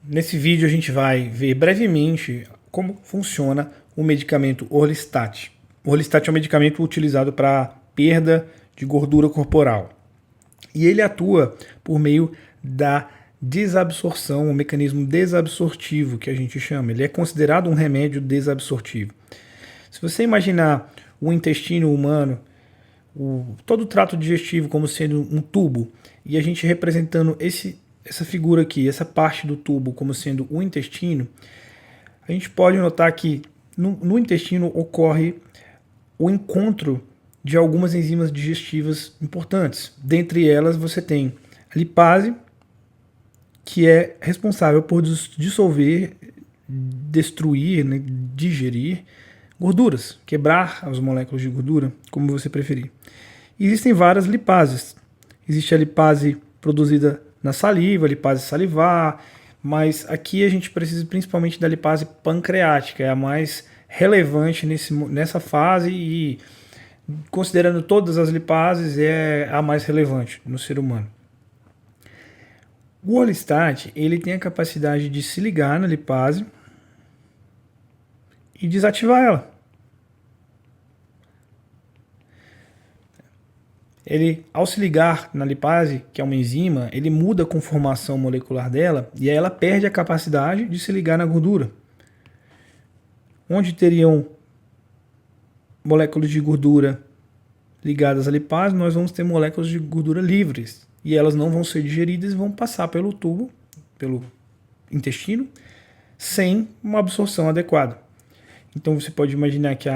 Nesse vídeo a gente vai ver brevemente como funciona o medicamento Orlistat. O Orlistat é um medicamento utilizado para perda de gordura corporal. E ele atua por meio da desabsorção, um mecanismo desabsortivo que a gente chama. Ele é considerado um remédio desabsortivo. Se você imaginar o intestino humano, todo o trato digestivo como sendo um tubo, e a gente representando essa figura aqui, essa parte do tubo como sendo o intestino, a gente pode notar que no intestino ocorre o encontro de algumas enzimas digestivas importantes. Dentre elas você tem a lipase, que é responsável por dissolver, destruir, né, digerir gorduras, quebrar as moléculas de gordura, como você preferir. Existem várias lipases. Existe a lipase produzida na saliva, a lipase salivar, mas aqui a gente precisa principalmente da lipase pancreática, é a mais relevante nessa fase e, considerando todas as lipases, é a mais relevante no ser humano. O Orlistat, ele tem a capacidade de se ligar na lipase e desativar ela. Ele, ao se ligar na lipase, que é uma enzima, ele muda a conformação molecular dela e aí ela perde a capacidade de se ligar na gordura. Onde teriam moléculas de gordura ligadas à lipase, nós vamos ter moléculas de gordura livres e elas não vão ser digeridas e vão passar pelo tubo, pelo intestino, sem uma absorção adequada. Então você pode imaginar que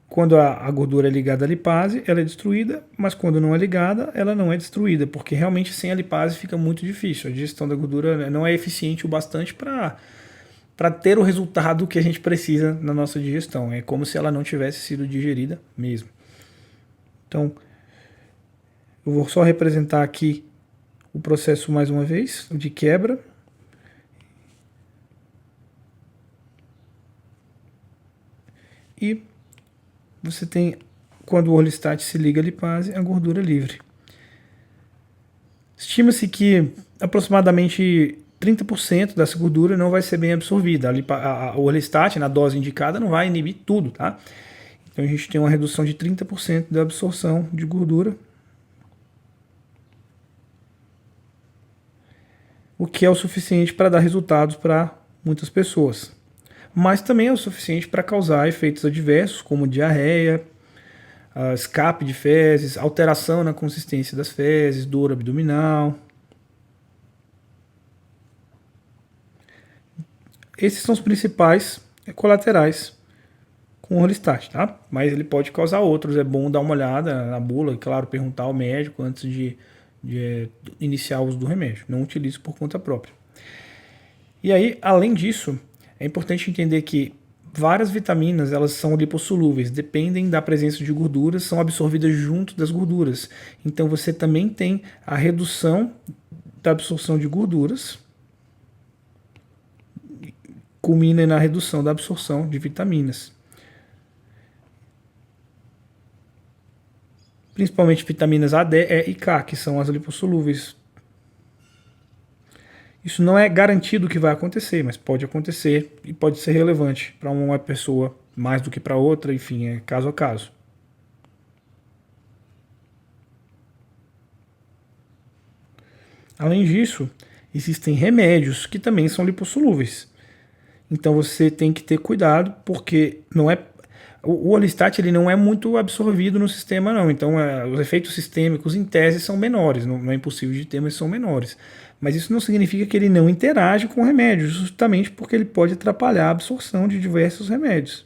quando a gordura é ligada à lipase, ela é destruída, mas quando não é ligada, ela não é destruída, porque realmente sem a lipase fica muito difícil. A digestão da gordura não é eficiente o bastante para ter o resultado que a gente precisa na nossa digestão. É como se ela não tivesse sido digerida mesmo. Então, eu vou só representar aqui o processo mais uma vez, de quebra. E você tem, quando o Orlistat se liga à lipase, a gordura livre. Estima-se que aproximadamente 30% dessa gordura não vai ser bem absorvida. O Orlistat, na dose indicada, não vai inibir tudo, tá? Então a gente tem uma redução de 30% da absorção de gordura, o que é o suficiente para dar resultados para muitas pessoas. Mas também é o suficiente para causar efeitos adversos, como diarreia, escape de fezes, alteração na consistência das fezes, dor abdominal. Esses são os principais colaterais com o Orlistat, tá? Mas ele pode causar outros, é bom dar uma olhada na bula, e claro, perguntar ao médico antes de iniciar o uso do remédio. Não utilize por conta própria. E aí, além disso, é importante entender que várias vitaminas, elas são lipossolúveis, dependem da presença de gorduras, são absorvidas junto das gorduras. Então você também tem a redução da absorção de gorduras, culmina na redução da absorção de vitaminas. Principalmente vitaminas A, D, E e K, que são as lipossolúveis. Isso não é garantido que vai acontecer, mas pode acontecer e pode ser relevante para uma pessoa mais do que para outra, enfim, é caso a caso. Além disso, existem remédios que também são lipossolúveis. Então você tem que ter cuidado, porque não é o Orlistat, ele não é muito absorvido no sistema, não. Então os efeitos sistêmicos em tese são menores, não é impossível de ter, mas são menores. Mas isso não significa que ele não interage com o remédio, justamente porque ele pode atrapalhar a absorção de diversos remédios.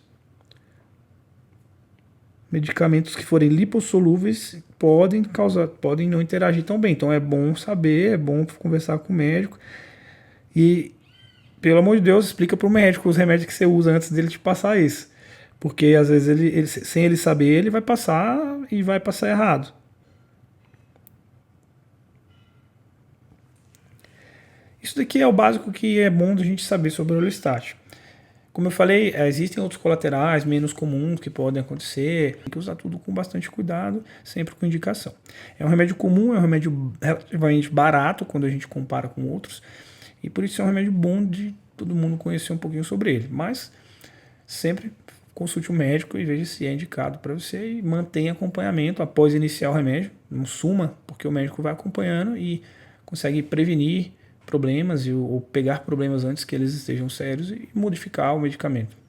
Medicamentos que forem lipossolúveis podem não interagir tão bem. Então é bom saber, é bom conversar com o médico e, pelo amor de Deus, explica para o médico os remédios que você usa antes dele te passar isso. Porque às vezes ele, sem ele saber, ele vai passar e vai passar errado. Isso daqui é o básico que é bom da gente saber sobre o Orlistat. Como eu falei, existem outros colaterais menos comuns que podem acontecer. Tem que usar tudo com bastante cuidado, sempre com indicação. É um remédio comum, é um remédio relativamente barato quando a gente compara com outros. E por isso é um remédio bom de todo mundo conhecer um pouquinho sobre ele. Mas sempre consulte um médico e veja se é indicado para você e mantenha acompanhamento após iniciar o remédio. Não suma, porque o médico vai acompanhando e consegue prevenir problemas ou pegar problemas antes que eles estejam sérios e modificar o medicamento.